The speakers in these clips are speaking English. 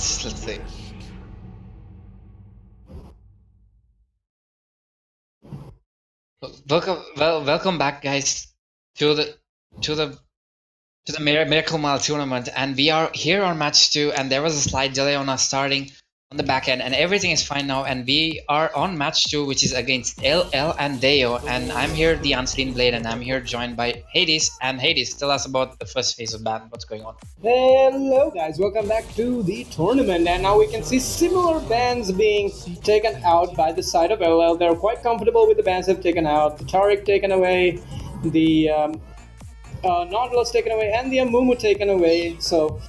Let's see. Welcome back, guys, to the to the to the Miracle Mile tournament, and we are here on match 2, and there was a slight delay on us starting on the back end, and everything is fine now, and we are on match 2, which is against LL and Deo, and I'm here, the Unseen Blade, and I'm here joined by Hades. And Hades, tell us about the first phase of ban. What's going on? Hello guys, welcome back to the tournament, and now we can see similar bans being taken out by the side of LL. They're quite comfortable with the bans they've taken out. The Taric taken away, the Nautilus taken away, and the Amumu taken away. So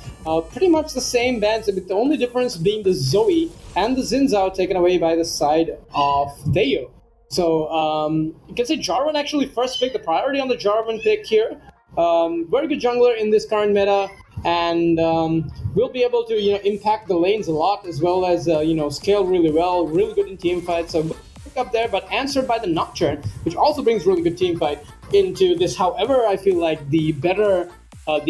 pretty much the same bans, with the only difference being the Zoe and the Zinzao taken away by the side of Deo. So you can say Jarvan actually first picked the priority on the Jarvan pick here. Very good jungler in this current meta, and will be able to impact the lanes a lot, as well as scale really well, really good in team fights. So pick up there, but answered by the Nocturne, which also brings really good team fight into this. However, I feel like the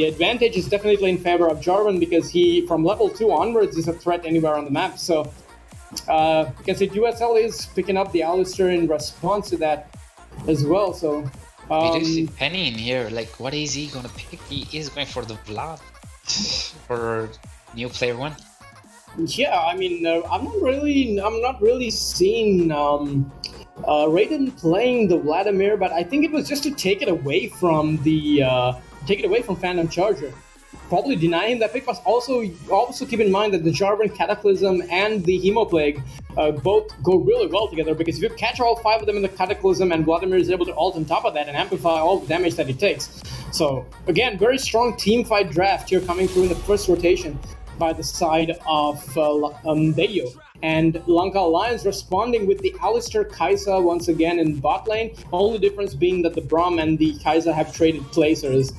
advantage is definitely in favor of Jarvan, because he, from level 2 onwards, is a threat anywhere on the map. So you can see USL is picking up the Alistar in response to that as well. So we do see Penny in here. Like, what is he gonna pick? He is going for the Vlad for new player 1. Yeah, I mean, I'm not really seeing Raiden playing the Vladimir, but I think it was just to take it away from Phantom Charger. Probably denying that pick, but also keep in mind that the Jarvan, Cataclysm, and the Hemoplague both go really well together, because if you catch all 5 of them in the Cataclysm, and Vladimir is able to ult on top of that and amplify all the damage that he takes. So again, very strong team fight draft here coming through in the first rotation by the side of Deo. And Lanka Alliance responding with the Alistar Kai'Sa once again in bot lane. Only difference being that the Braum and the Kai'Sa have traded places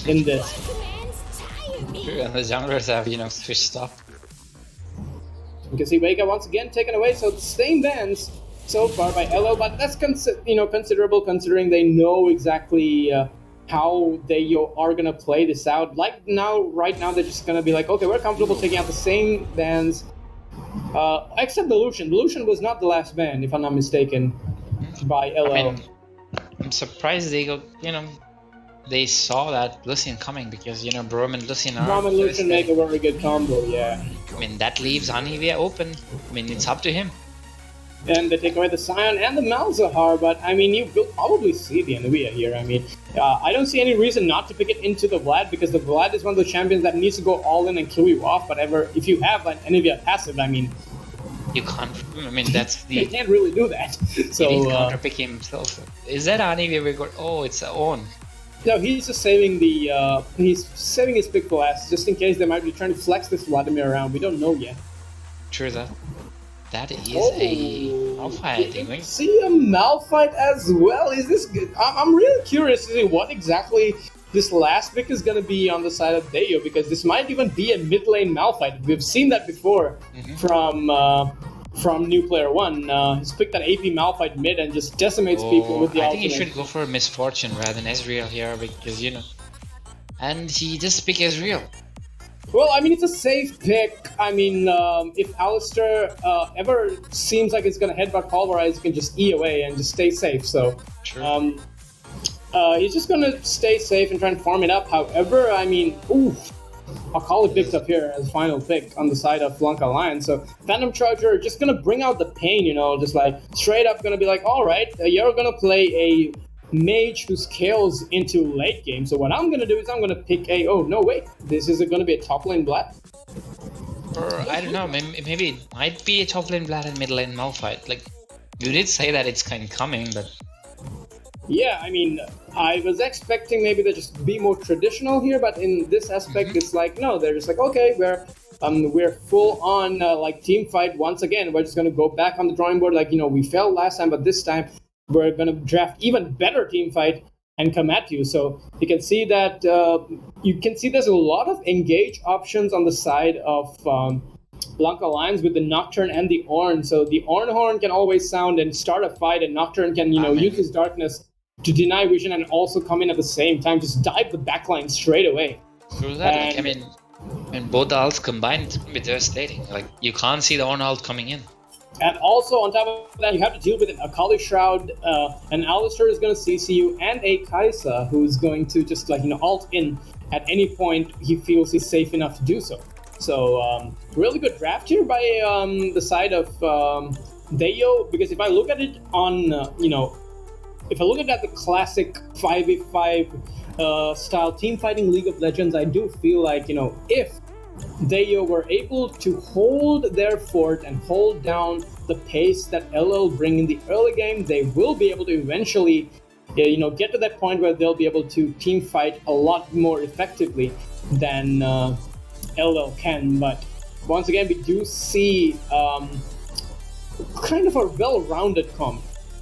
in this. True, and the junglers have switched up. You can see Vega once again taken away. So the same bans so far by LL, but that's considerable, considering they know exactly how they are gonna play this out. Right now they're just gonna be like, okay, we're comfortable taking out the same bans, except the Lucian. The Lucian was not the last ban, if I'm not mistaken, by LL. I mean, I'm surprised they saw that Lucian coming, because Braum and Lucian are. Braum and Lucian make a very good combo, yeah. I mean, that leaves Anivia open. I mean, it's up to him. And they take away the Scion and the Malzahar, but I mean, you will probably see the Anivia here. I mean, I don't see any reason not to pick it into the Vlad, because the Vlad is one of the champions that needs to go all in and kill you off. But if you have an Anivia passive, I mean, you can't. I mean, that's the. You can't really do that. So he needs to counterpick himself. Is that Anivia? Oh, it's on. No, he's just saving he's saving his pick for last, just in case they might be trying to flex this Vladimir around. We don't know yet. True that. That is a Malphite, I think. See a Malphite as well. Is this good? I'm really curious to see what exactly this last pick is going to be on the side of Deo, because this might even be a mid lane Malphite. We've seen that before from New Player 1. He's picked that AP Malphite mid and just decimates people with the I ultimate. think he should go for Misfortune rather than Ezreal here, because and he just picked Ezreal. Well, I mean, it's a safe pick. I mean, if Alistar ever seems like it's going to headbutt Pulverize, you can just E away and just stay safe. So he's just going to stay safe and try and farm it up. However, I mean, Akali picked up here as final pick on the side of Lanka Alliance. So Phantom Charger just going to bring out the pain, just like straight up going to be like, all right, you're going to play a mage who scales into late game. So what I'm gonna do is I'm gonna pick this is gonna be a top lane Vlad. Or I don't know, maybe it might be a top lane Vlad and mid lane Malphite. Like, you did say that it's kind of coming, but yeah, I mean, I was expecting maybe to just be more traditional here, but in this aspect, it's like, no, they're just like, okay, we're full on like team fight once again. We're just gonna go back on the drawing board, like we failed last time, but this time we're going to draft even better team fight and come at you. So you can see that there's a lot of engage options on the side of Lanka Alliance with the Nocturne and the Ornn. So the Ornn horn can always sound and start a fight, and Nocturne can use his darkness to deny vision and also come in at the same time, just dive the backline straight away. Through that, And both the ults combined, it's gonna be devastating. Like you can't see the on ult coming in. And also, on top of that, you have to deal with an Akali Shroud, an Alistar is going to CC you, and a Kaisa who's going to just like ult in at any point he feels he's safe enough to do so. So really good draft here by the side of Deyo, because if I look at it on if I look at the classic 5v5 style team fighting League of Legends, I do feel like if they were able to hold their fort and hold down the pace that LL bring in the early game, they will be able to eventually, get to that point where they'll be able to team fight a lot more effectively than LL can. But once again, we do see kind of a well-rounded comp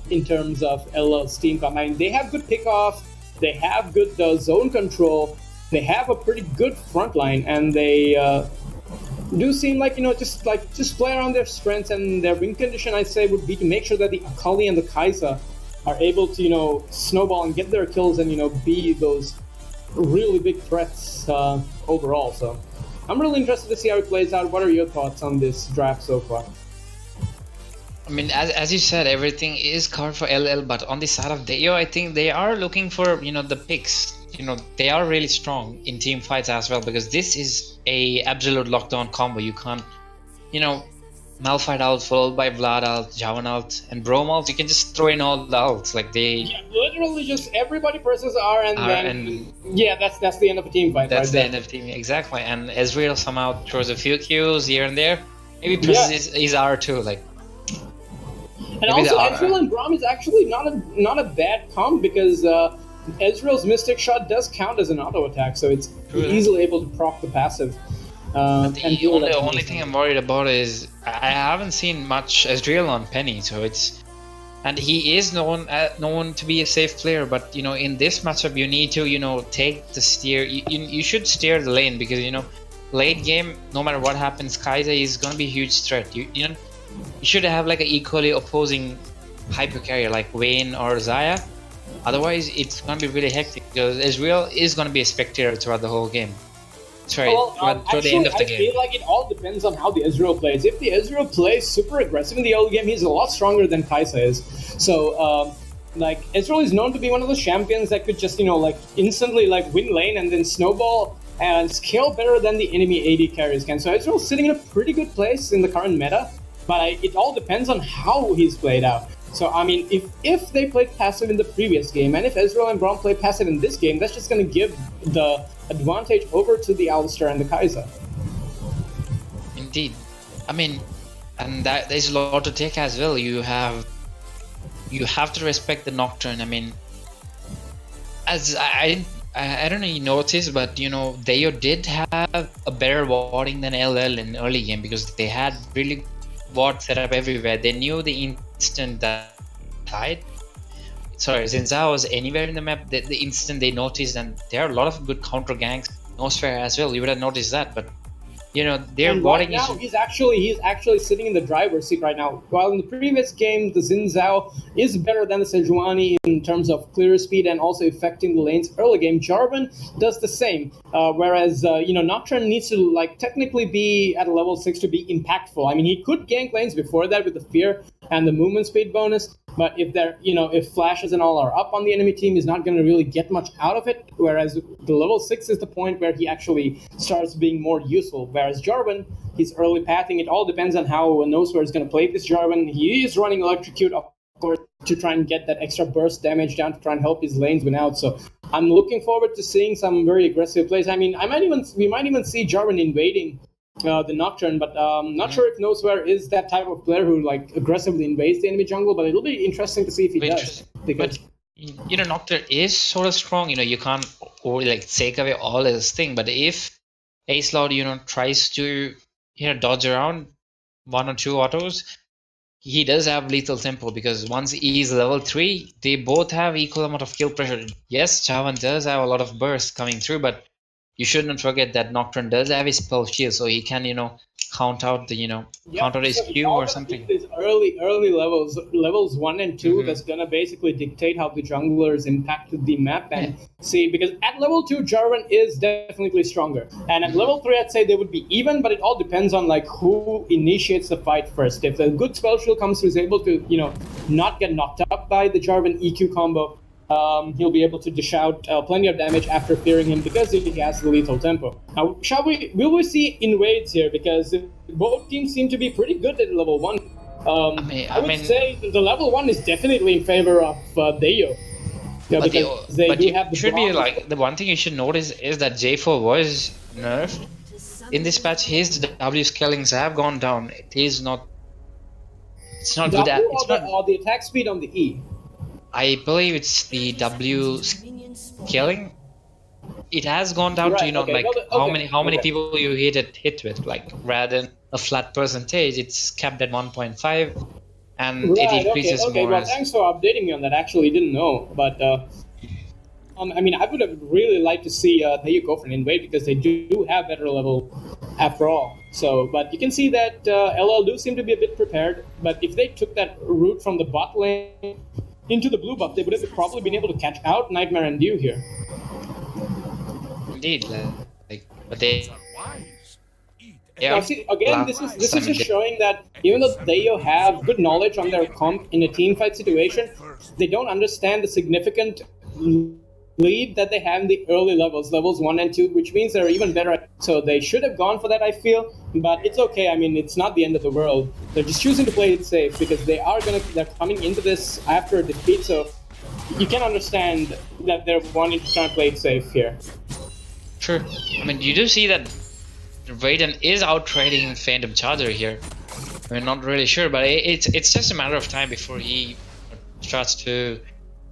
in terms of LL's team comp. I mean, they have good pickoff, they have good zone control, they have a pretty good front line, and they do seem like just play around their strengths. And their win condition, I'd say, would be to make sure that the Akali and the Kai'Sa are able to snowball and get their kills and be those really big threats overall. So I'm really interested to see how it plays out. What are your thoughts on this draft so far? I mean, as you said, everything is covered for LL, but on the side of Deyo, I think they are looking for the picks. They are really strong in team fights as well, because this is a absolute lockdown combo. You can't, Malphite ult followed by Vlad ult, Javan ult, and Braum ult. You can just throw in all the ults. Like literally just everybody presses R, and then yeah, that's the end of a team fight. That's the end of the team, exactly. And Ezreal somehow throws a few Qs here and there. Maybe presses his R too, like. And also, Ezreal and Braum is actually not a bad comp, because Ezreal's Mystic Shot does count as an auto attack, so it's easily able to proc the passive. The only thing I'm worried about is I haven't seen much Ezreal on Penny, so and he is known to be a safe player, but in this matchup you need to take the steer. You should steer the lane, because late game, no matter what happens, Kai'Sa is gonna be a huge threat. You should have like an equally opposing hyper carrier like Vayne or Xayah. Otherwise, it's gonna be really hectic, because Ezreal is gonna be a spectator throughout the whole game. Sorry, actually, the end of the game. I feel like it all depends on how the Ezreal plays. If the Ezreal plays super aggressive in the early game, he's a lot stronger than Kai'Sa is. So, Ezreal is known to be one of those champions that could just, instantly, win lane and then snowball and scale better than the enemy AD carries can. So Ezreal's sitting in a pretty good place in the current meta, but it all depends on how he's played out. So, I mean, if they played passive in the previous game, and if Ezreal and Braum play passive in this game, that's just going to give the advantage over to the Alistar and the Kai'Sa. Indeed. I mean, and there's a lot to take as well. You have to respect the Nocturne. I mean, as I don't know, you noticed, but Deyo did have a better warding than LL in early game, because they had really ward set up everywhere. They knew the instant that since I was anywhere in the map, the instant they noticed, and there are a lot of good counter ganks, Nosferatu as well, you would have noticed that. But their warding right now, he's actually sitting in the driver's seat right now. While in the previous game, the Xin Zhao is better than the Sejuani in terms of clear speed and also affecting the lanes early game. Jarvan does the same, whereas Nocturne needs to technically be at a level 6 to be impactful. I mean, he could gank lanes before that with the fear and the movement speed bonus, but if flashes and all are up on the enemy team, he's not going to really get much out of it. Whereas the level 6 is the point where he actually starts being more useful. Whereas Jarvan, he's early pathing. It all depends on how Nosferatu is going to play this Jarvan. He is running Electrocute, of course, to try and get that extra burst damage down to try and help his lanes win out. So I'm looking forward to seeing some very aggressive plays. I mean, we might even see Jarvan invading the Nocturne, but not sure if Nosferatu is that type of player who aggressively invades the enemy jungle. But it'll be interesting to see if he does. Because Nocturne is sort of strong. You can't take away all his thing. But if Ace Lord tries to dodge around one or two autos, he does have lethal tempo, because once he's level 3, they both have equal amount of kill pressure. Yes, Javan does have a lot of burst coming through, but you shouldn't forget that Nocturne does have his spell shield, so he can, count out the, count out Yep. his So it's Q all or gonna be something. these early levels 1 and 2. Hmm. That's gonna basically dictate how the junglers impacted the map. Yeah. And see, because at level 2, Jarvan is definitely stronger, and at level 3, I'd say they would be even. But it all depends on like who initiates the fight first. If a good spell shield comes who's able to, not get knocked up by the Jarvan EQ combo, he'll be able to dish out plenty of damage after fearing him because he has the lethal tempo. Now, will we see invades here? Because both teams seem to be pretty good at level 1. I would say the level 1 is definitely in favor of Deyo. Yeah, But because they do have the should be bronze. like the one thing you should notice is that J4 was nerfed in this patch. His W scalings have gone down. It is not. It's not good W at. It's not. or the attack speed on the E. I believe it's the W scaling. It has gone down to Right. Okay. like Well, how many okay. people you hit with, like rather than a flat percentage. It's capped at 1.5, and it Right. Okay. increases Okay. more Well, as. thanks for updating me on that. Actually, didn't know, but I mean, I would have really liked to see Deyo go for an invade because they do have better level after all. So, but you can see that LL do seem to be a bit prepared. But if they took that route from the bot lane into the blue buff, they would have probably been able to catch out Nightmare and Dew here. Indeed, but they. Now, see, again, this is just showing that even though Deyo have good knowledge on their comp in a team fight situation, they don't understand the significant lead that they have in the early levels 1 and 2, which means they're even better at. So they should have gone for that, I feel, but it's okay. I mean, it's not the end of the world. They're just choosing to play it safe because they're coming into this after a defeat, so you can understand that they're wanting to try and play it safe here. Sure. I mean, you do see that Raiden is out trading Phantom Charger here. We're not really sure, but it's just a matter of time before he starts to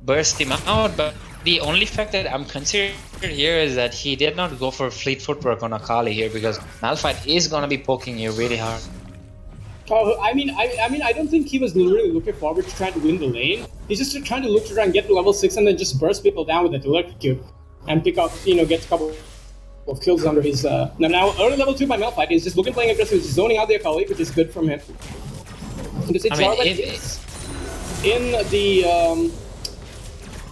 burst him out. But the only fact that I'm considering here is that he did not go for fleet footwork on Akali here, because Malphite is gonna be poking you really hard. Oh, I mean, I don't think he was really looking forward to trying to win the lane. He's just trying to look to try and get to level 6 and then just burst people down with that electrocute and pick up, get a couple of kills under his. Now early level 2 by Malphite is just looking playing aggressive, he's zoning out the Akali, which is good from him. Because it's in the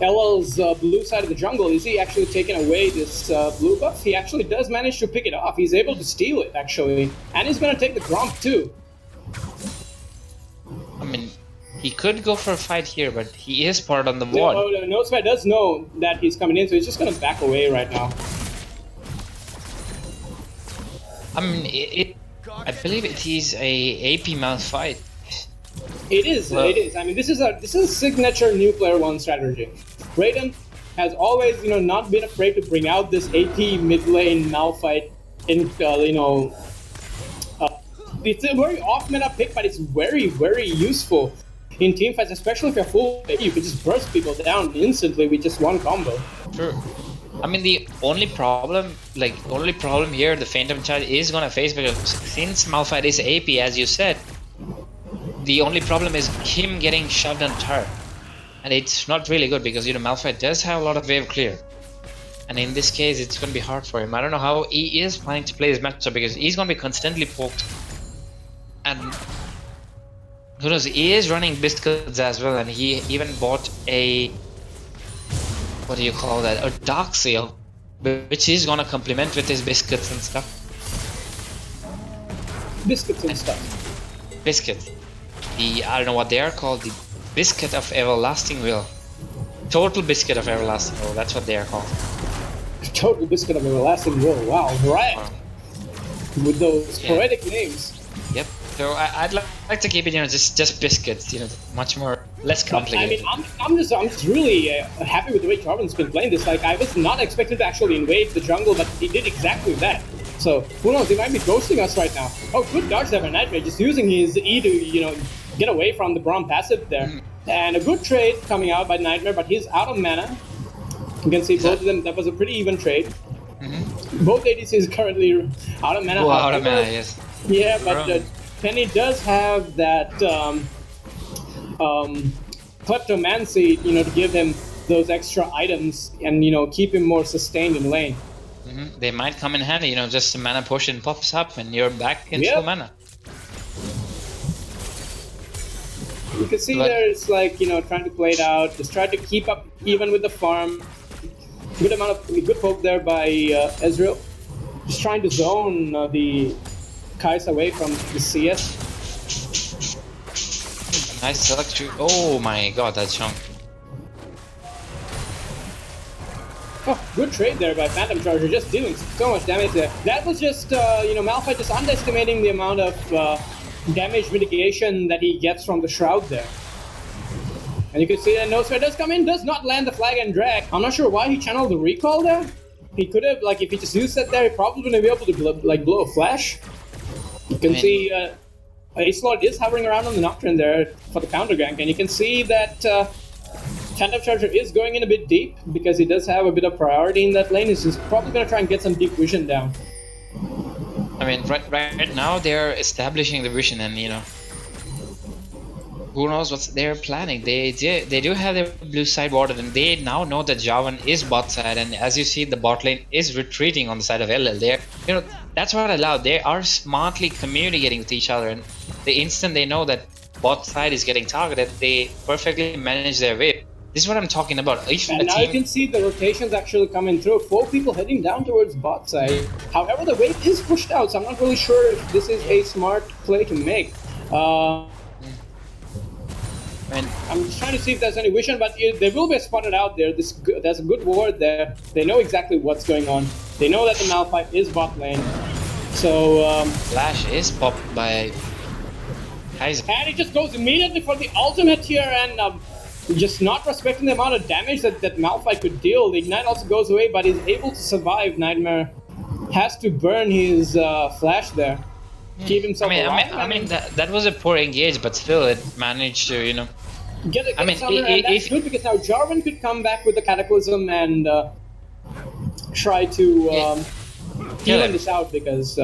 LL's blue side of the jungle. Is he actually taking away this blue buff? He actually does manage to pick it off. He's able to steal it, actually. And he's going to take the Gromp, too. I mean, he could go for a fight here, but he is part on the ward. No, Spy does know that he's coming in, so he's just going to back away right now. I mean, I believe it is a AP Malphite. It is. It is. I mean, this is a signature new player 1 strategy. Raiden has always, not been afraid to bring out this AP mid lane Malphite in, it's a very off meta pick, but it's very, very useful in team fights, especially if you're full. You can just burst people down instantly with just one combo. Sure. I mean, the only problem here the Phantom Charge is gonna face, because since Malphite is AP, as you said, the only problem is him getting shoved on turret, and it's not really good because Malphite does have a lot of wave clear, and in this case it's gonna be hard for him. I don't know how he is planning to play his matchup, because he's gonna be constantly poked, and who knows, he is running biscuits as well, and he even bought a, what do you call that, a Dark Seal, which he's gonna complement with his biscuits and stuff. Biscuits and stuff. Biscuits. I don't know what they are called, the Biscuit of Everlasting Will. Total Biscuit of Everlasting Will, that's what they are called. Total Biscuit of Everlasting Will, wow, right. Wow. With those poetic names. Yep. So I'd like to keep it, just biscuits, much more less complicated. I mean, I'm just really happy with the way Jarvan's been playing this. Like, I was not expecting to actually invade the jungle, but he did exactly that. So who knows? He might be ghosting us right now. Oh, good dodge there for Nightmare, just using his E to get away from the Braum passive there. And a good trade coming out by Nightmare, but he's out of mana. You can see both of them. That was a pretty even trade. Both ADCs currently out of mana. Out of mana, yes. Yeah, but Penny does have that kleptomancy, to give him those extra items and keep him more sustained in lane. They might come in handy, just a mana potion pops up and you're back in full Yep. mana. You can see But- there it's like, trying to play it out, just try to keep up even with the farm. Good amount of good poke there by Ezreal. Just trying to zone the Kais away from the CS. Nice select. Oh my god, that chunk. Oh, good trade there by Phantom Charger, just doing so much damage there. That was just, Malphite just underestimating the amount of damage mitigation that he gets from the Shroud there. And you can see that No Sweat does come in, does not land the flag and drag. I'm not sure why he channeled the recall there. He could have, if he just used that there, he probably wouldn't be able to, blow a flash. You can see Ace Lord is hovering around on the Nocturne there for the counter gank, and you can see that Phantom Charger is going in a bit deep because he does have a bit of priority in that lane. He's just probably going to try and get some deep vision down. I mean, right now they're establishing the vision, and who knows what they're planning. They do have their blue side warded, and they now know that Javan is bot side, and as you see, the bot lane is retreating on the side of LL. They're, that's what I love. They are smartly communicating with each other, and the instant they know that bot side is getting targeted, they perfectly manage their wave. This is what I'm talking about. If And now you can see the rotations actually coming through. 4 people heading down towards bot side. However, the wave is pushed out, so I'm not really sure if this is a smart play to make. I'm just trying to see if there's any vision, but there will be a spotted out there. There's a good ward there. They know exactly what's going on. They know that the Malphite is bot lane. So, Flash is popped by Kaiser. and he just goes immediately for the ultimate here, and just not respecting the amount of damage that Malphite could deal. The Ignite also goes away, but he's able to survive. Nightmare has to burn his flash there. Keep himself alive. I mean that was a poor engage, but still it managed to, Get a I mean, summoner, and that's if- good because now Jarvan could come back with the Cataclysm and try to Kill even him. this out because.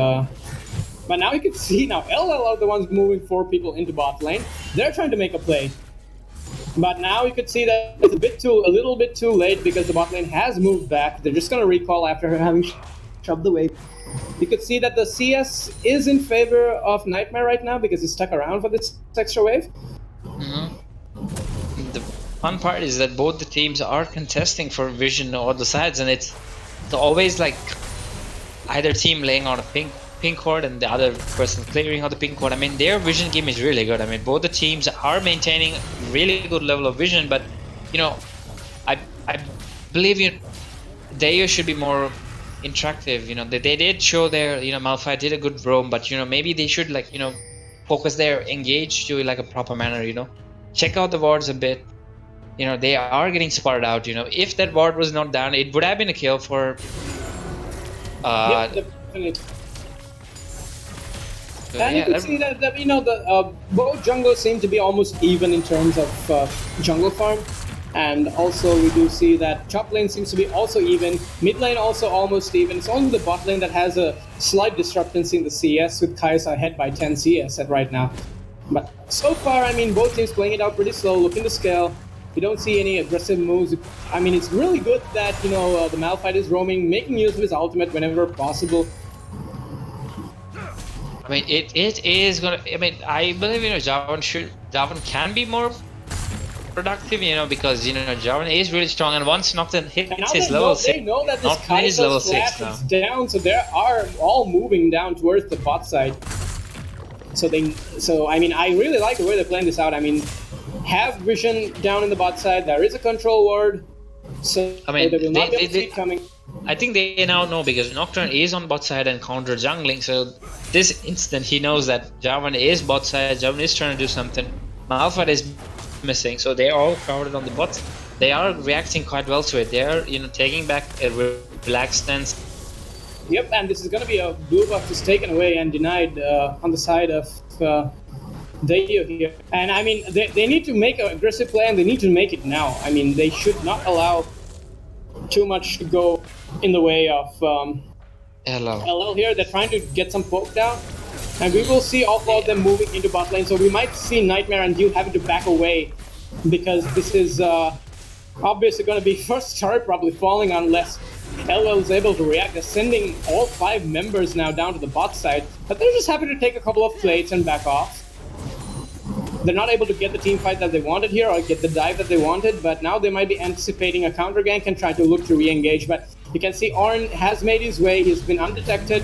But now you can see now LL are the ones moving 4 people into bot lane. They're trying to make a play. But now you could see that it's a little bit too late because the bot lane has moved back. They're just gonna recall after having shoved the wave. You could see that the CS is in favor of Nightmare right now because he's stuck around for this extra wave. The fun part is that both the teams are contesting for vision on the sides, and it's always like either team laying on a pink ward and the other person clearing out the pink ward. I mean, their vision game is really good. I mean, both the teams are maintaining really good level of vision, but I believe they should be more interactive. They did show their Malphite did a good roam, but maybe they should focus their engage to like a proper manner. Check out the wards a bit. They are getting spotted out. If that ward was not down, it would have been a kill for Yeah, definitely. And you can see that both junglers seem to be almost even in terms of jungle farm, and also we do see that top lane seems to be also even, mid lane also almost even. It's only the bot lane that has a slight discrepancy in the CS, with Kai'Sa ahead by 10 CS at right now. But so far, I mean, both teams playing it out pretty slow, looking to scale. You don't see any aggressive moves. I mean, it's really good that the Malphite is roaming, making use of his ultimate whenever possible. I mean, it is gonna. I mean, I believe Javan can be more productive, because Javan is really strong, and once Nocturne And now hits his level 6, they know that this Nocturne is level Kai'Sa's 6 flash now. is down, so they are all moving down towards the bot side. So I mean, I really like the way they're playing this out. I mean, have vision down in the bot side. There is a control ward, so I mean, they will not be able to they- see it coming. I think they now know because Nocturne is on bot side and counter jungling, so this instant he knows that Javan is bot side, Javan is trying to do something, Malphite is missing, so they're all crowded on the bot. They are reacting quite well to it. They are, taking back a relaxed stance. Yep, and this is going to be a blue buff is taken away and denied on the side of Dayo here. And I mean, they need to make an aggressive play, and they need to make it now. I mean, they should not allow too much to go in the way of Hello. LL here. They're trying to get some poke down, and we will see all four of them moving into bot lane. So we might see Nightmare and Dew having to back away because this is obviously going to be first turret probably falling unless LL is able to react. They're sending all 5 members now down to the bot side, but they're just happy to take a couple of plates and back off. They're not able to get the team fight that they wanted here or get the dive that they wanted, but now they might be anticipating a counter gank and trying to look to re-engage. But you can see Ornn has made his way. He's been undetected.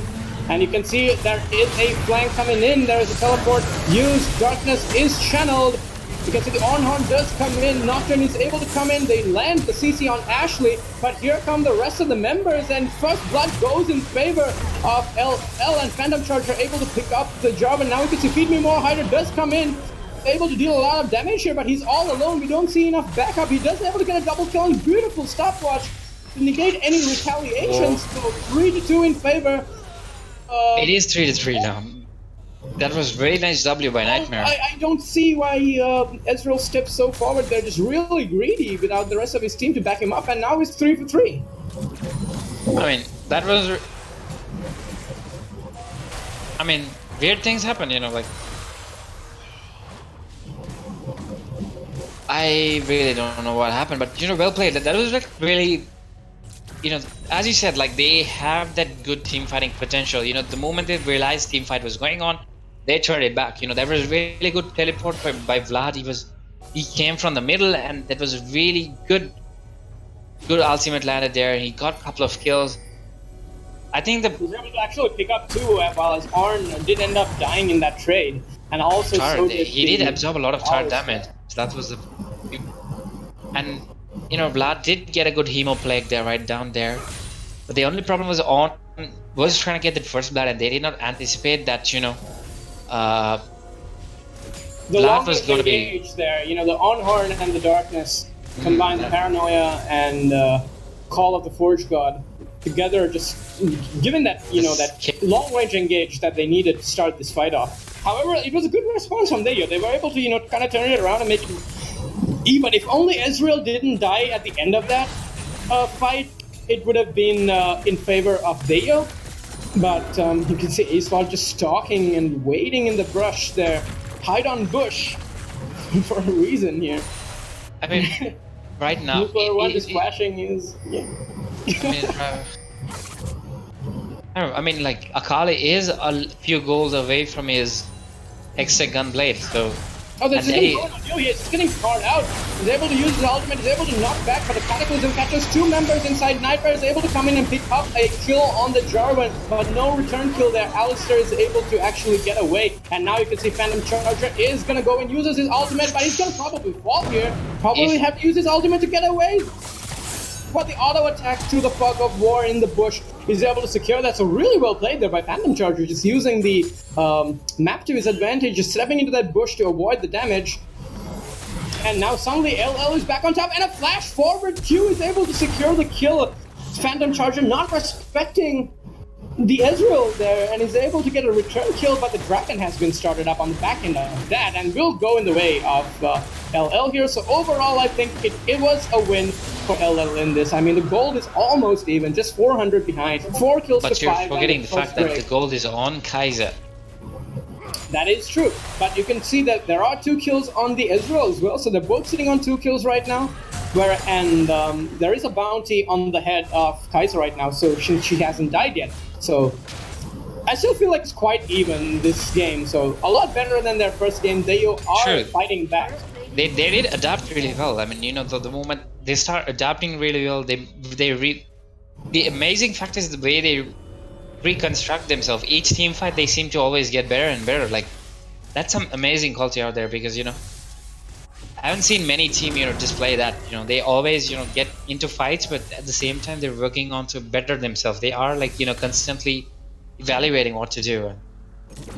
And you can see there is a flank coming in. There is a teleport used. Darkness is channeled. You can see the Ornn does come in. Nocturne is able to come in. They land the CC on Ashley. But here come the rest of the members. And First Blood goes in favor of LL. And Phantom Charger able to pick up the job. And now we can see Feed Me More. Hyder does come in. Able to deal a lot of damage here, but he's all alone. We don't see enough backup. He does able to get a double kill and beautiful stopwatch to negate any retaliations. So 3-2 in favor. It is 3-3 now. That was very nice W by Nightmare. I don't see why Ezreal steps so forward. They're just really greedy without the rest of his team to back him up, and now he's 3 for 3. I mean, that was... I mean, weird things happen, you know, like... I really don't know what happened, but, you know, well played. That was like really... You know, as you said, like, they have that good team fighting potential. You know, the moment they realized team fight was going on, they turned it back. You know, there was really good teleport by Vlad. He came from the middle, and that was really good ultimate landed there. He got a couple of kills. I think he was able to actually pick up 2 while as Ornn did end up dying in that trade. And also he did absorb a lot of tard damage. So that was the... And... You know, Vlad did get a good Hemo Plague there, right down there. But the only problem was Ornn was trying to get that first blood, and they did not anticipate that, you know, Vlad was going to be there. You know, the Ornn and the Darkness combined, the Paranoia and Call of the Forge God together, just given that, you know, that long range engage that they needed to start this fight off. However, it was a good response from Dayo. They were able to, you know, kind of turn it around and make it even. If only Ezreal didn't die at the end of that fight, it would have been in favor of Dayo. But you can see Acelot just stalking and waiting in the brush there. Hide on bush for a reason here. I mean, right now... Nuclear One is flashing his... Yeah. I mean, like, Akali is a few goals away from his Hextech Gunblade, so... Oh, there's he's getting caught out. He's able to use his ultimate, he's able to knock back, but the Cataclysm catches 2 members inside. Nightmare is able to come in and pick up a kill on the Jarvan, but no return kill there. Alistair is able to actually get away, and now you can see Phantom Charger is gonna go and uses his ultimate, but he's gonna probably fall here. Probably have to use his ultimate to get away. But the auto attack to the Fog of War in the bush is able to secure that. So really well played there by Phantom Charger, just using the map to his advantage, just stepping into that bush to avoid the damage. And now suddenly LL is back on top, and a flash forward Q is able to secure the kill. Phantom Charger not respecting the Ezreal there, and is able to get a return kill, but the Dragon has been started up on the back end of that, and will go in the way of LL here. So overall, I think it was a win for LL in this. I mean, the gold is almost even, just 400 behind. 4 kills to 5. But you're forgetting the fact that the gold is on Kaiser. That is true, but you can see that there are 2 kills on the Ezreal as well, so they're both sitting on 2 kills right now. And there is a bounty on the head of Kaiser right now, so she hasn't died yet. So I still feel like it's quite even this game, so a lot better than their first game. They are fighting back. They did adapt really well. I mean, you know, the moment they start adapting really well, the amazing fact is the way they reconstruct themselves. Each team fight, they seem to always get better and better. Like, that's some amazing quality out there, because, you know, I haven't seen many team, you know, display that. You know, they always, you know, get into fights, but at the same time they're working on to better themselves. They are, like, you know, constantly evaluating what to do.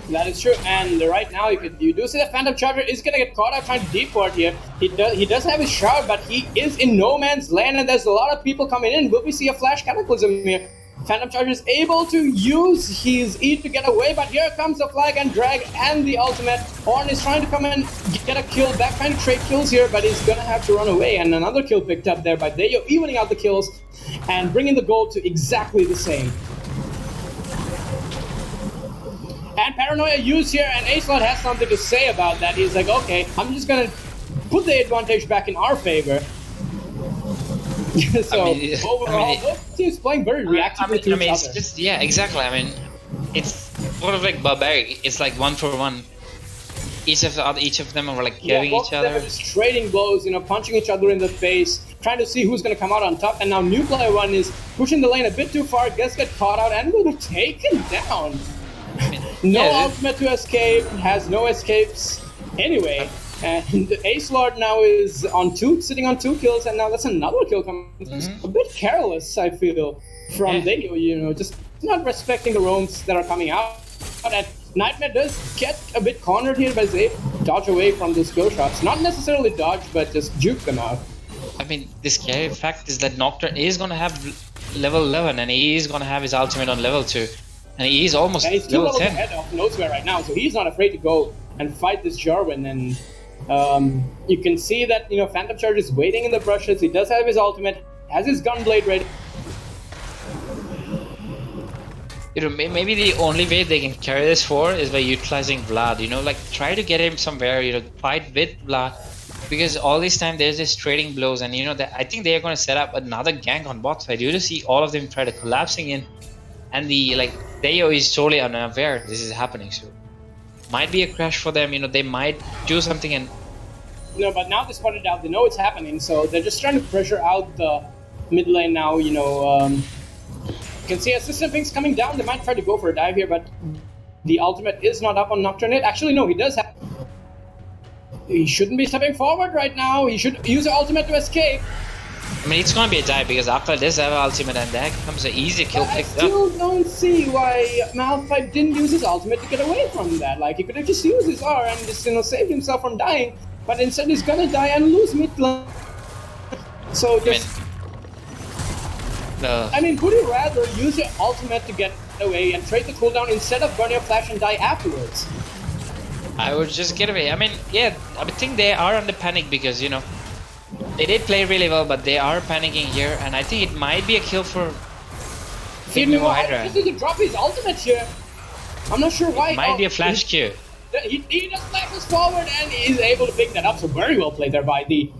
That is true, and right now you do see that Phantom Charger is gonna get caught out trying to deport here. He does have his shard, but he is in no man's land, and there's a lot of people coming in. Will we see a flash Cataclysm here? Phantom Charger is able to use his E to get away, but here comes the flag and drag and the ultimate. Ornn is trying to come in, get a kill back, trying to trade kills here, but he's gonna have to run away, and another kill picked up there by Dayo, evening out the kills and bringing the gold to exactly the same. And Paranoia used here, and Acelot has something to say about that. He's like, okay, I'm just gonna put the advantage back in our favor. So I mean, overall, both teams playing very reactively to each it's other. just, yeah, exactly. I mean, it's sort of like barbaric. It's like 1-for-1. Each of them are like Yeah, killing both each of them are other. just trading blows, punching each other in the face, trying to see who's going to come out on top. And now New Player One is pushing the lane a bit too far, gets get caught out, and will be taken down. I mean, No yeah, ultimate to escape, has no escapes anyway. And Ace Lord now is sitting on 2 kills, and now that's another kill coming. A bit careless, I feel, from Yeah. Dayo, just not respecting the roams that are coming out. And Nightmare does get a bit cornered here, but is able to dodge away from those skill shots. Not necessarily dodge, but just juke them out. I mean, the scary fact is that Nocturne is gonna have level 11, and he is gonna have his ultimate on level 2, and he is almost And he's 2 level levels 10. ahead of Noseware right now, so he's not afraid to go and fight this Jarvan. And you can see that Phantom Charge is waiting in the brushes. He does have his ultimate, has his Gunblade ready. Maybe the only way they can carry this forward is by utilizing Vlad. Like try to get him somewhere. Fight with Vlad, because all this time there's this trading blows, and I think they are going to set up another gank on bot side. You just see all of them try to collapsing in, and Dayo is totally unaware this is happening. So might be a crash for them. They might do something and. No, but now they spotted out. They know it's happening, so they're just trying to pressure out the mid lane now. You can see Assistant Pink's coming down. They might try to go for a dive here, but the ultimate is not up on Nocturne yet. Actually, no, he does have. He shouldn't be stepping forward right now. He should use the ultimate to escape. I mean, it's gonna be a dive because Akla does have an ultimate, and that comes an easy kill But I picked up. still don't see why Malphite didn't use his ultimate to get away from that. Like, he could have just used his R and just, saved himself from dying. But instead, he's gonna die and lose mid lane. So just. I mean, would you rather use your ultimate to get away and trade the cooldown instead of burn your flash and die afterwards? I would just get away. I mean, yeah, I think they are under panic because, they did play really well, but they are panicking here, and I think it might be a kill for Hydra. He just need to drop his ultimate here. I'm not sure why. It might be a flash Q. He just flashes forward and is able to pick that up, so very well played there by the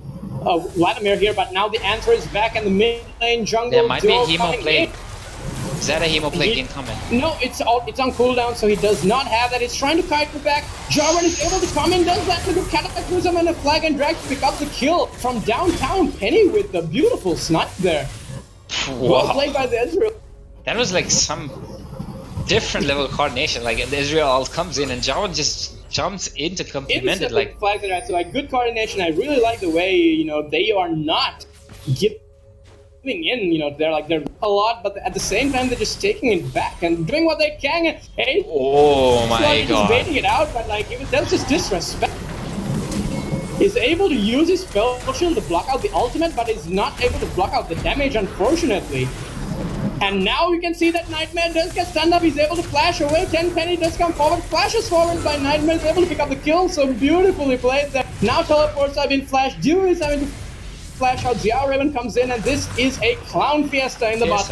Vladimir here, but now the answer is back in the mid lane jungle. There might be a Hemo play. Is that a Hemo play incoming? No, it's on cooldown, so he does not have that. He's trying to kite her back. Jarvan is able to come in, does that to the Cataclysm and a flag and drag to pick up the kill from downtown. Penny with the beautiful snipe there. Wow. Well played by the Ezreal. That was like some different level of coordination. Like the Ezreal all comes in and Jarvan just jumps in to compliment it. Like flags and so like good coordination. I really like the way they are not giving in. They're a lot, but at the same time they're just taking it back and doing what they can. And hey, oh my god, just baiting it out, but that's just disrespect. He's able to use his spell shield to block out the ultimate, but he's not able to block out the damage, unfortunately. And now you can see that Nightmare does get stand up, he's able to flash away, 10 Penny does come forward, flashes forward by Nightmare, is able to pick up the kill, so beautifully played there. Now teleports have been flashed, Dew is having to flash out, Xiao Raven comes in, and this is a clown fiesta in the bot.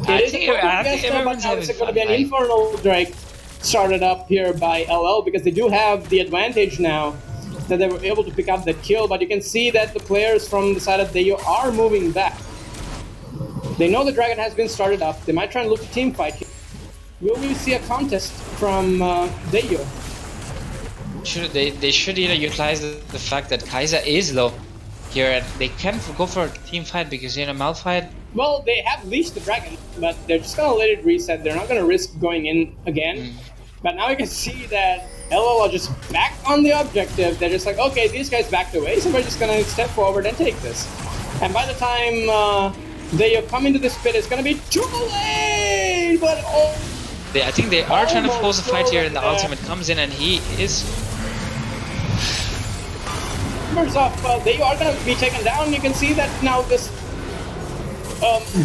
It is a clown fiesta, but now it's going to be an Infernal Drake started up here by LL, because they do have the advantage now that they were able to pick up the kill, but you can see that the players from the side of Dayo are moving back. They know the dragon has been started up. They might try and look to team fight here. Will we see a contest from Dayo? They should utilize the fact that Kai'Sa is low here, and they can go for a team fight because Malphite. Well, they have leashed the dragon, but they're just gonna let it reset. They're not gonna risk going in again. But now you can see that LOL are just back on the objective. They're just like, okay, these guys backed away, so we're just gonna step forward and take this. And by the time they come into this pit, it's gonna be too late. But I think they are trying to force a fight here, and the ultimate comes in, and he is. Numbers of they are gonna be taken down. You can see that now. This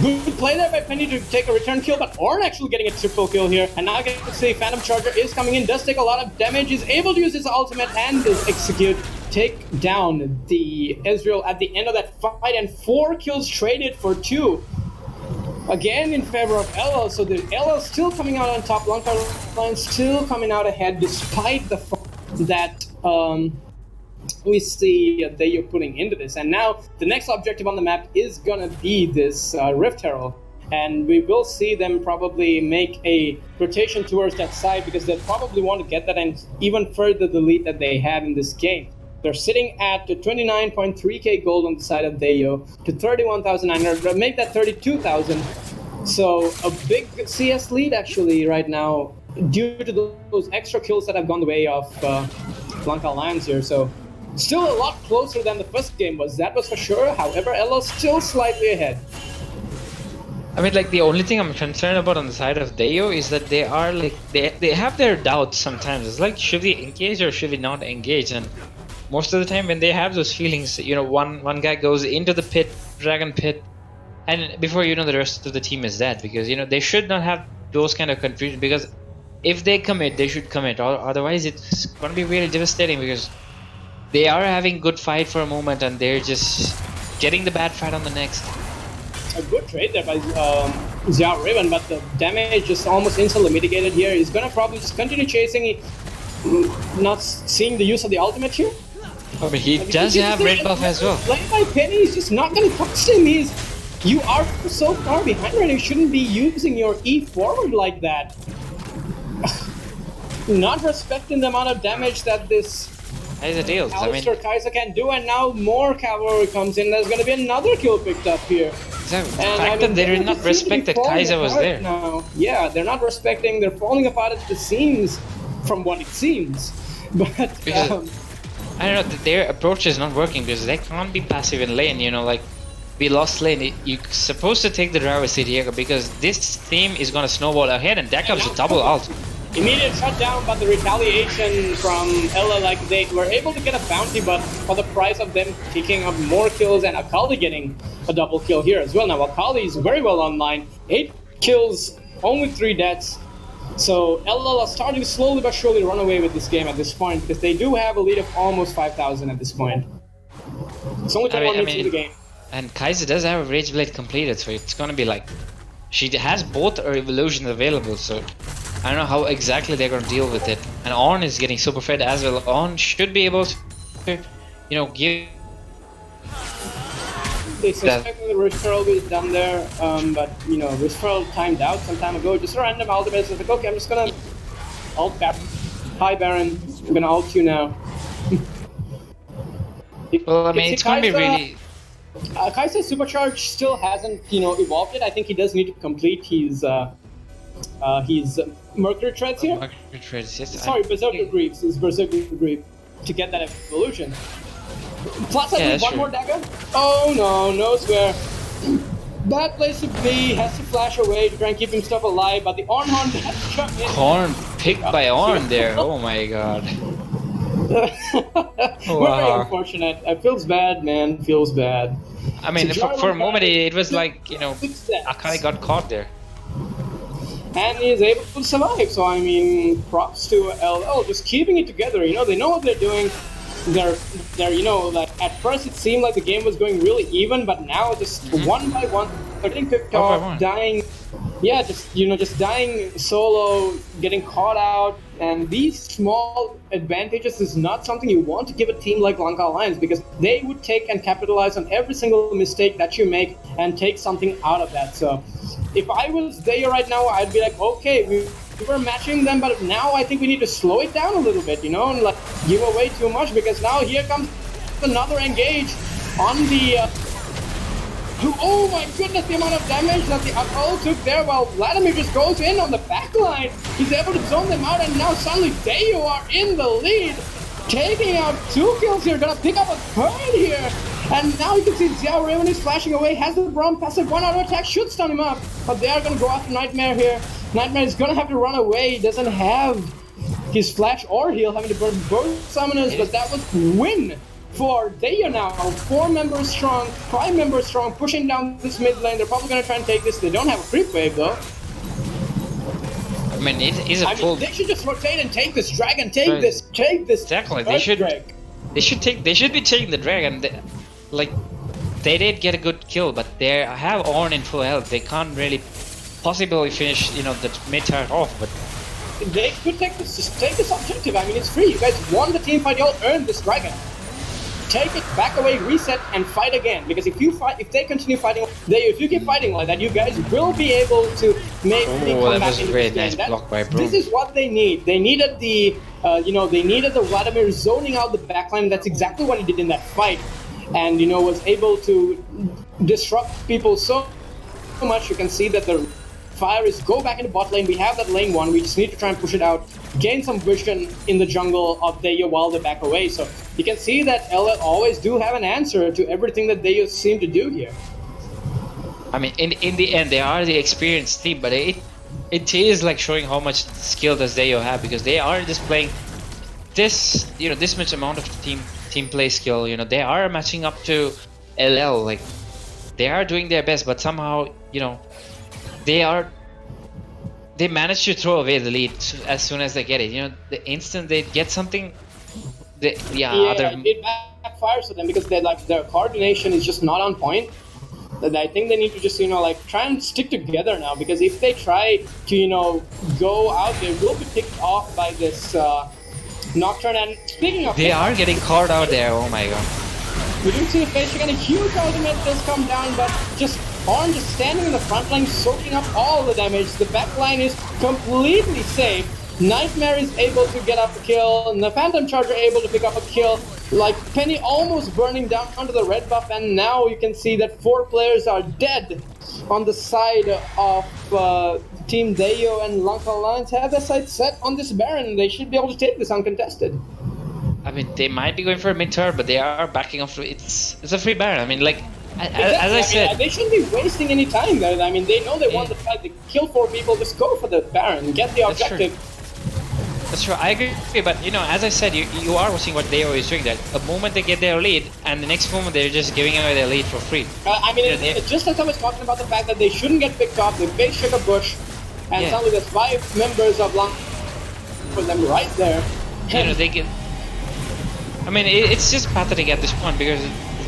good play there by Penny to take a return kill, but Ornn actually getting a triple kill here. And now you can see Phantom Charger is coming in, does take a lot of damage, is able to use his ultimate and does execute. Take down the Ezreal at the end of that fight, and 4 kills traded for 2. Again in favor of LL, so the LL still coming out on top, Lanka line still coming out ahead despite the fact that we see they are putting into this. And now the next objective on the map is gonna be this Rift Herald, and we will see them probably make a rotation towards that side because they probably want to get that and even further the lead that they have in this game. They're sitting at 29.3k gold on the side of Dayo to 31,900, make that 32,000. So a big CS lead actually right now due to those extra kills that have gone the way of Blanca Lions here. So still a lot closer than the first game was, that was for sure. However, Ella's still slightly ahead. I mean, like, the only thing I'm concerned about on the side of Dayo is that they are like, they have their doubts sometimes. It's like, should we engage or should we not engage? And most of the time when they have those feelings, you know, one guy goes into the pit, dragon pit, and before you know, the rest of the team is dead, because, you know, they should not have those kind of confusion, because if they commit, they should commit, or otherwise it's going to be really devastating, because they are having good fight for a moment and they're just getting the bad fight on the next. A good trade there by Xiao Riven, but the damage is almost instantly mitigated here. He's gonna probably just continue chasing, not seeing the use of the ultimate here. I mean, he does have red buff as well. Played by Penny is just not gonna touch him. You are so far behind right now. You shouldn't be using your E forward like that. Not respecting the amount of damage that this Alistair Kaiser can do, and now more cavalry comes in. There's gonna be another kill picked up here. The fact that they did not respect that Kaiser was there. Now. Yeah, they're not respecting, they're falling apart at the seams from what it seems. But I don't know, their approach is not working because they can't be passive in lane, you know, like we lost lane. You're supposed to take the driver's seat here because this team is gonna snowball ahead, and there comes a double ult. Immediate shutdown, but the retaliation from Ella, like they were able to get a bounty, but for the price of them picking up more kills and Akali getting a double kill here as well. Now Akali is very well online, 8 kills, only 3 deaths. So Ella are starting to slowly but surely run away with this game at this point, because they do have a lead of almost 5,000 at this point. It's only 21 minutes into the game. And Kaiser does have a Rage Blade completed, so it's gonna be like, she has both her evolutions available, so I don't know how exactly they're gonna deal with it. And Ornn is getting super fed as well. Ornn should be able to, you know, give. They suspected the Rift Herald is done there, but you know, Rift Herald timed out some time ago. Just a random ultimate. So like, okay, I'm just gonna ult Baron. Hi Baron, I'm gonna ult you now. Well, I mean, it's gonna be really. Kaiser's supercharge still hasn't, you know, evolved yet. I think he does need to complete his Mercury Treads here. Mercury Treads, yes. Sorry, Berserker Greaves. His Berserker Greaves to get that evolution. Plus, I think one more dagger. Oh no, no swear. Bad place to be. Has to flash away to try and keep himself alive, but the Ornn Horn has come in. Corn picked by Ornn there. Oh my god. We're very unfortunate. It feels bad, man. Feels bad. I mean, for a moment, it was like, you know, Akali got caught there. And he is able to survive. So, I mean, props to LL. Just keeping it together. You know, they know what they're doing. They're you know, like, at first it seemed like the game was going really even, but now just one by one, they're getting picked off, dying. Yeah, just dying solo, getting caught out, and these small advantages is not something you want to give a team like Blanca Alliance, because they would take and capitalize on every single mistake that you make and take something out of that. So, if I was there right now, I'd be like, okay, we were matching them, but now I think we need to slow it down a little bit, you know, and like give away too much, because now here comes another engage on the. Oh my goodness, the amount of damage that the Akali took there, while Vladimir just goes in on the backline. He's able to zone them out, and now suddenly Dayo are in the lead, taking out 2 kills here, gonna pick up a 3rd here. And now you can see Xiao Riven is flashing away, has the Braum passive 1 auto attack, should stun him up, but they are gonna go after Nightmare here. Nightmare is gonna have to run away, he doesn't have his flash or heal, having to burn both summoners, but that was win for Dayo now. 4 members strong, 5 members strong, pushing down this mid lane. They're probably gonna try and take this. They don't have a creep wave though. I mean, it is a full. They should just rotate and take this dragon. Take this. Exactly. They should be taking the dragon. They did get a good kill, but they have Ornn in full health. They can't really possibly finish, you know, the mid turret off. But they could take this. Just take this objective. I mean, it's free. You guys won the team fight. You all earned this dragon. take it back away, reset, and fight again. Because if they continue fighting, if you keep fighting like that, you guys will be able to maybe come back into this game. Nice block by Broom. This is what they need. They needed the Vladimir zoning out the backline. That's exactly what he did in that fight, and was able to disrupt people so much. You can see that the fire is go back into bot lane. We have that lane 1. We just need to try and push it out, gain some vision in the jungle of Deyo while they back away. So you can see that LL always do have an answer to everything that Deyo seem to do here. I mean, in the end, they are the experienced team, but it is like showing how much skill does Deyo have, because they are displaying this this much amount of team play skill. They are matching up to LL. Like, they are doing their best, but somehow they manage to throw away the lead as soon as they get it. The instant they get something, it backfires for them, because their coordination is just not on point. I think they need to just try and stick together now, because if they try to go out, they will be picked off by this Nocturne. And speaking of, they are getting caught out there. Oh my god. We do see Fish again, a huge ultimate does come down, but just Ornn just standing in the front line, soaking up all the damage. The back line is completely safe. Nightmare is able to get up a kill, and the Phantom Charger able to pick up a kill. Like, Penny almost burning down onto the red buff, and now you can see that 4 players are dead on the side of Team Deyo, and Lanka Alliance have their sights set on this Baron. They should be able to take this uncontested. I mean, they might be going for a mid-turn, but they are backing off. It's a free Baron. I mean, like, as I said, they shouldn't be wasting any time there. I mean, they know they want to fight. They kill 4 people. Just go for the Baron, get the objective. That's true. I agree, but as I said, you are watching what they always doing. That a moment they get their lead, and the next moment they're just giving away their lead for free. I mean, it's just as I was talking about the fact that they shouldn't get picked off. They face Sugar Bush, and suddenly there's 5 members of Lang for them right there. They get. I mean, it's just pathetic at this point, because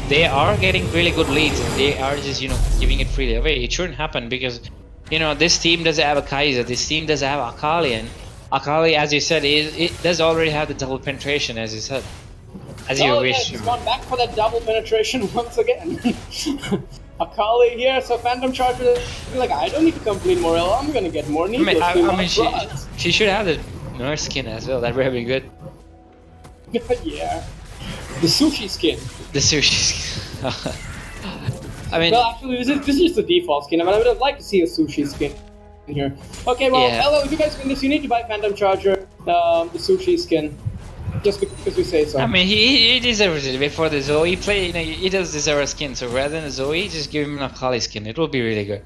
they are getting really good leads, and they are just giving it freely away. It shouldn't happen, because this team doesn't have a Kaiser, this team doesn't have Akali, and Akali, as you said, it does already have the double penetration, as you said, as you wish. He's gone back for that double penetration once again. Akali here, so Phantom Charger, like, I don't need to complete more. I'm gonna get more needles. I mean, she should have the nurse skin as well. That would be good. Yeah, the sushi skin. The sushi skin. I mean, well, actually, this is just the default skin. I mean, I would have liked to see a sushi skin in here. Okay, well, hello. If you guys win this, you need to buy Phantom Charger, the sushi skin, just because we say so. I mean, he deserves it. Before the Zoe play, he does deserve a skin. So rather than a Zoe, just give him an Akali skin. It will be really good.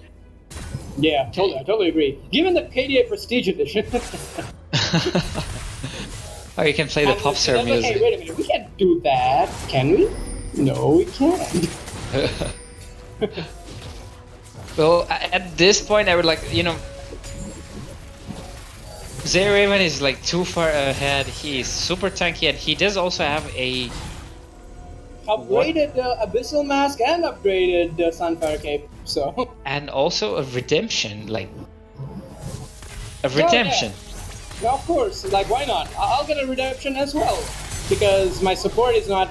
Yeah, I totally agree. Given the KDA Prestige Edition. Oh, you can play the pop star music. Hey, wait a minute, we can't do that, can we? No, we can't. Well, at this point, I would like, Zay Raven is like too far ahead. He's super tanky, and he does also have a upgraded Abyssal Mask and upgraded Sunfire Cape, so. And also a redemption, like a redemption. Yeah. Now, of course, like, why not? I'll get a redemption as well, because my support is not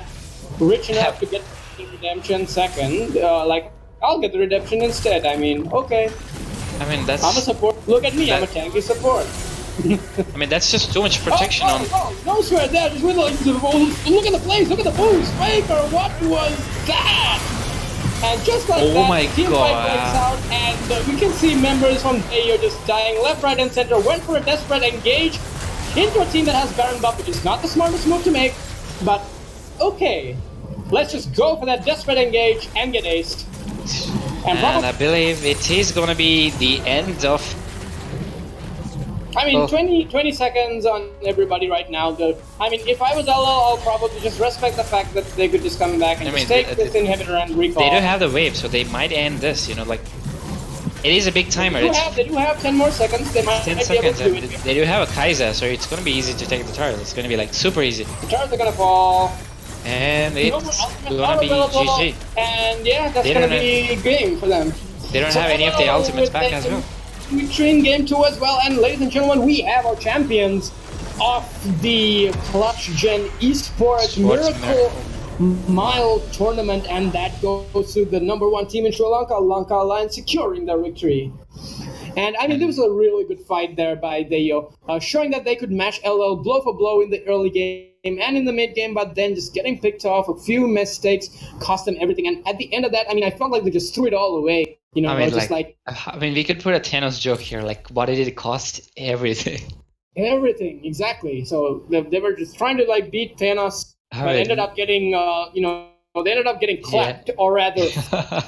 rich enough to get the redemption second. Like, I'll get the redemption instead. I mean, okay. I mean, that's. I'm a support. Look at me, I'm a tanky support. I mean, that's just too much protection on. No swear there. Just look at the flames. Look at the boost. Faker, what was that? And just like that, team fight breaks out, and we can see members from Deyo just dying left, right, and center. Went for a desperate engage into a team that has Baron buff, which is not the smartest move to make, but okay. Let's just go for that desperate engage and get aced. And I believe it is gonna be the end of. I mean, 20 seconds on everybody right now. I mean, if I was LL, I'll probably just respect the fact that they could just come back and just take this inhibitor and recall. They do have the wave, so they might end this, like, it is a big timer. They do have 10 more seconds. They might 10 be seconds, able to do it. They do have a Kaiser, so it's gonna be easy to take the turret. It's gonna be, like, super easy. The turrets are gonna fall. And it's gonna be GG. And yeah, that's gonna be game for them. They don't have any of the ultimates back as well. We train game 2 as well, and ladies and gentlemen, we have our champions of the Clutch Gen Esports Miracle mile tournament, and that goes to the number one team in Sri Lanka, Lanka Alliance, securing their victory. And I mean, there was a really good fight there by Deyo, showing that they could match LL blow for blow in the early game and in the mid game, but then just getting picked off. A few mistakes cost them everything. And at the end of that, I mean, I felt like they just threw it all away. You know, I mean, just I mean, we could put a Thanos joke here. Like, what did it cost? Everything. Everything, exactly. So they were just trying to like beat Thanos, but ended up getting, they ended up getting clapped, or rather,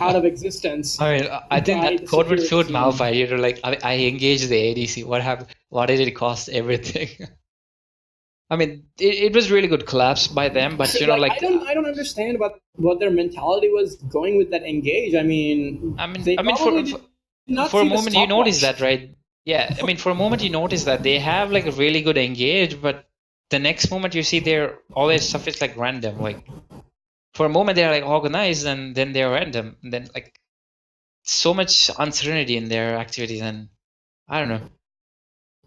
out of existence. I mean, I think that code would suit Malphite. You're like, I engaged the ADC. What happened? What did it cost? Everything. I mean, it was really good collapse by them, but you know, like I don't understand what their mentality was going with that engage. I mean, for a moment you notice that, right? Yeah, I mean, for a moment you notice that they have like a really good engage, but the next moment you see all their stuff is like random. Like for a moment they're like organized, and then they're random, and then like so much uncertainty in their activities, and I don't know.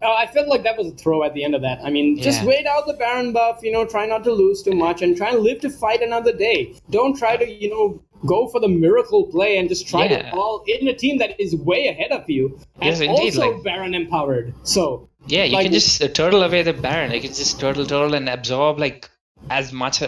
I felt like that was a throw at the end of that. I mean, just wait out the Baron buff, try not to lose too much and try and live to fight another day. Don't try to, go for the miracle play and just try to all in a team that is way ahead of you. And yes, indeed, also Baron empowered. So yeah, you can just turtle away the Baron. You can just turtle and absorb like as much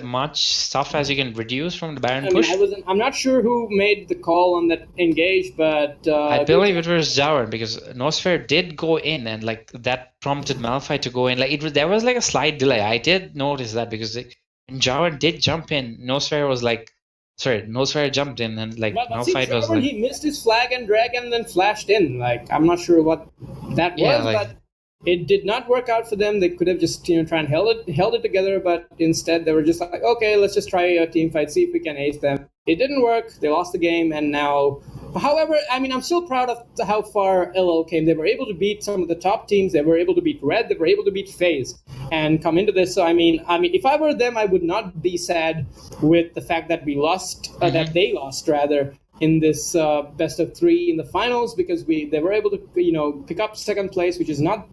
stuff as you can reduce from the Baron push. I'm not sure who made the call on that engage, but I believe it was Jauron, because Nosphere did go in, and like that prompted Malphite to go in. Like there was like a slight delay. I did notice that, because when Jauron did jump in, Nosphere jumped in, and like Malphite was like, he missed his flag and drag and then flashed in. Like I'm not sure what that was, but it did not work out for them. They could have just try and held it together, but instead they were just like, okay, let's just try a team fight, see if we can ace them. It didn't work. They lost the game, and now, however, I mean, I'm still proud of how far LL came. They were able to beat some of the top teams. They were able to beat Red. They were able to beat FaZe and come into this. So I mean, if I were them, I would not be sad with the fact that we lost, that they lost rather, in this best of 3 in the finals, because they were able to pick up second place, which is not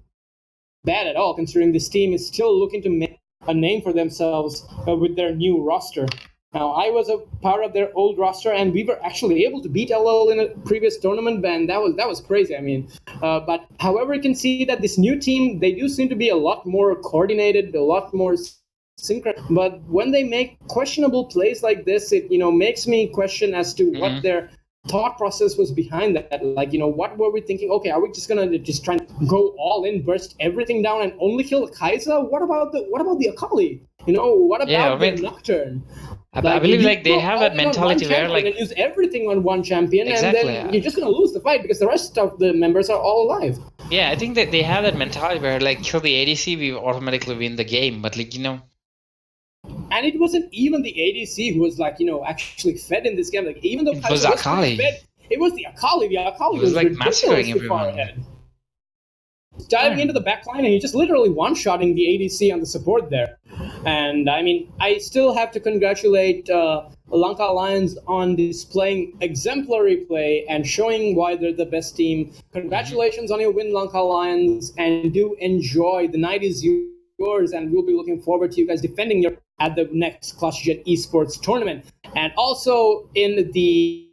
bad at all, considering this team is still looking to make a name for themselves with their new roster. Now, I was a part of their old roster, and we were actually able to beat LL in a previous tournament, and that was crazy. I mean, but however, you can see that this new team, they do seem to be a lot more coordinated, a lot more synchronous. But when they make questionable plays like this, it makes me question as to what their thought process was behind that. Like, what were we thinking? Okay, are we just gonna just try and go all in, burst everything down, and only kill Kai'Sa? What about the Akali? What about the Nocturne? I believe like they have that mentality where like use everything on one champion, and then you're just gonna lose the fight because the rest of the members are all alive. Yeah, I think that they have that mentality where like kill the ADC, we automatically win the game. But like and it wasn't even the ADC who was like, actually fed in this game. Like, even though it was Akali, it was the Akali. The Akali was like massacring everyone. Diving into the back line, and he just literally one-shotting the ADC on the support there. And I mean, I still have to congratulate Lanka Alliance on displaying exemplary play and showing why they're the best team. Congratulations on your win, Lanka Alliance, and do enjoy. The night is yours, and we'll be looking forward to you guys defending your at the next ClassGen Esports tournament. And also in the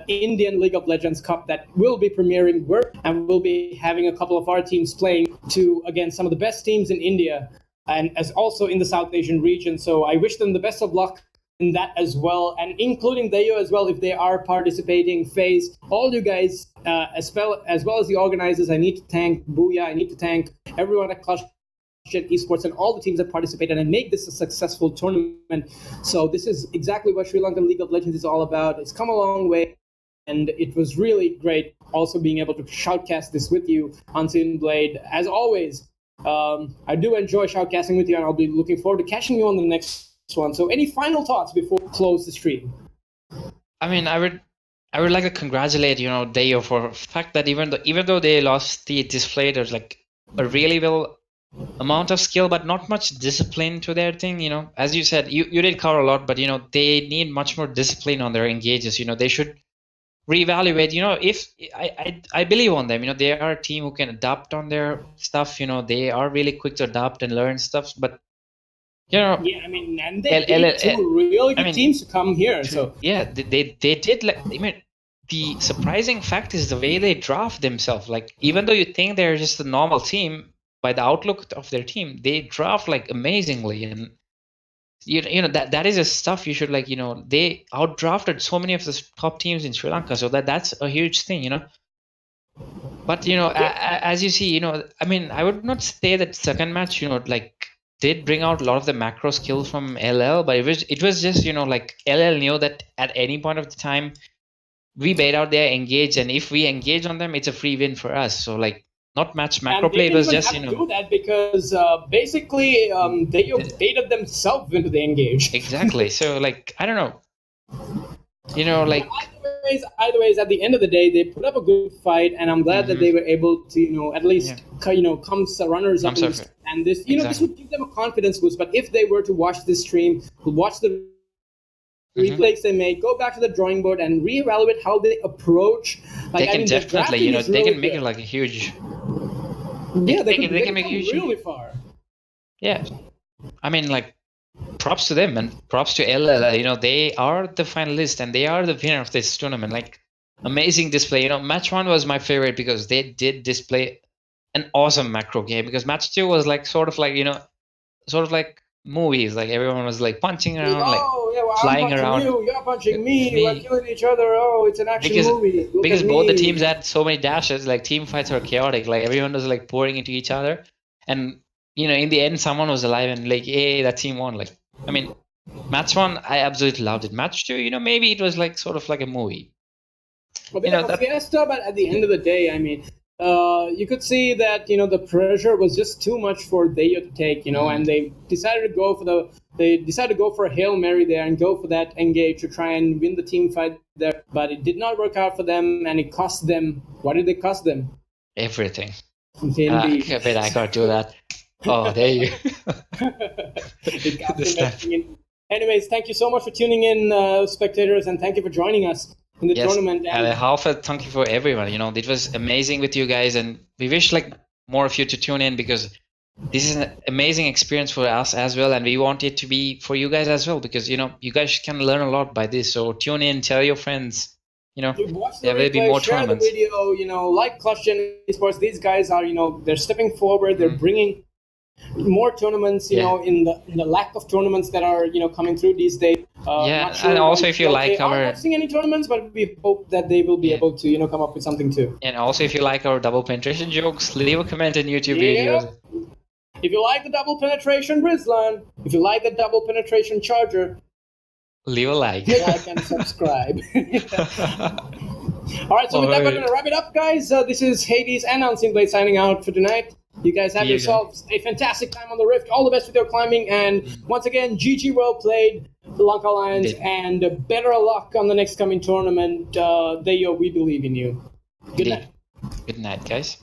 Indian League of Legends Cup that will be premiering, and we'll be having a couple of our teams playing against some of the best teams in India, and as also in the South Asian region. So I wish them the best of luck in that as well, and including Deyo as well, if they are participating. FaZe, all you guys, as well as the organizers. I need to thank Booyah. I need to thank everyone at ClassGen Esports and all the teams that participated and make this a successful tournament. So this is exactly what Sri Lankan League of Legends is all about. It's come a long way, and it was really great also being able to shoutcast this with you, Unseen Blade. As always, I do enjoy shoutcasting with you, and I'll be looking forward to catching you on the next one. So any final thoughts before we close the stream? I mean, I would like to congratulate Deyo for the fact that even though they lost the display, there's like a really well amount of skill, but not much discipline to their thing. As you said, you did cover a lot, but they need much more discipline on their engages. They should reevaluate. If I believe on them. They are a team who can adapt on their stuff. They are really quick to adapt and learn stuff, but You know, Yeah, I mean, and they beat two really good teams to come here. So yeah, they did like. I mean, the surprising fact is the way they draft themselves. Like, even though you think they're just a normal team, by the outlook of their team, they draft like amazingly, and you know that is a stuff you should like. You know, they outdrafted so many of the top teams in Sri Lanka, so that's a huge thing. You know. But you know, as you see, you know, I mean, I would not say that second match, you know, like did bring out a lot of the macro skills from LL, but it was just, you know, like LL knew that at any point of the time we bait out their engage, and if we engage on them, it's a free win for us. So like not much macro and they play, it didn't was even just, have you to know, do that because basically they baited themselves into the engage. exactly. So like I don't know, you know, like Either ways, at the end of the day, they put up a good fight, and I'm glad that they were able to, you know, at least, you know, come runners up. And this, you know, this would give them a confidence boost. But if they were to watch this stream, watch the replays they make, go back to the drawing board and reevaluate how they approach. Like, they can definitely, you know, they can make it like a huge. Yeah, they can make a huge really far. Yeah, I mean, like, props to them and props to LL. You know, they are the finalists and they are the winner of this tournament. Like, amazing display. You know, match one was my favorite because they did display an awesome macro game. Because match two was like sort of like, you know, sort of like movies. Like everyone was like punching around, like flying around. You're punching me. We're killing each other. Oh, it's an action movie. Because both the teams had so many dashes. Like team fights were chaotic. Like everyone was like pouring into each other, and you know, in the end, someone was alive and like, hey, that team won. Like, I mean, match one, I absolutely loved it. Match two, you know, maybe it was like sort of like a movie. A bit of a fiesta, but at the end of the day, I mean, you could see that, you know, the pressure was just too much for Deyo to take, you know, and they decided to go for a Hail Mary there and go for that engage to try and win the team fight there, but it did not work out for them, and it cost them. What did it cost them? Everything. Indeed. I bet I can't do that. Oh, there you. Anyways, thank you so much for tuning in, spectators, and thank you for joining us in the tournament. And half a thank you for everyone. You know, it was amazing with you guys, and we wish like more of you to tune in because this is an amazing experience for us as well, and we want it to be for you guys as well because you know you guys can learn a lot by this. So tune in, tell your friends. You know, there will be more share tournaments. The video, you know, like Clutch Gen Esports. These guys are, you know, they're stepping forward. They're bringing more tournaments, you know, in the lack of tournaments that are, you know, coming through these days. And also if you like our... I'm not seeing any tournaments, but we hope that they will be able to, you know, come up with something too. And also if you like our double penetration jokes, leave a comment in YouTube videos. If you like the double penetration Rizlan, if you like the double penetration Charger, leave a like. Like and subscribe. All right, so with that, we're going to wrap it up, guys. This is Hades and Unseen Blade signing out for tonight. You guys have yourselves a fantastic time on the Rift. All the best with your climbing. And once again, GG well played, the Lanka Lions, and better luck on the next coming tournament. Deyo, we believe in you. Good night. Good night, guys.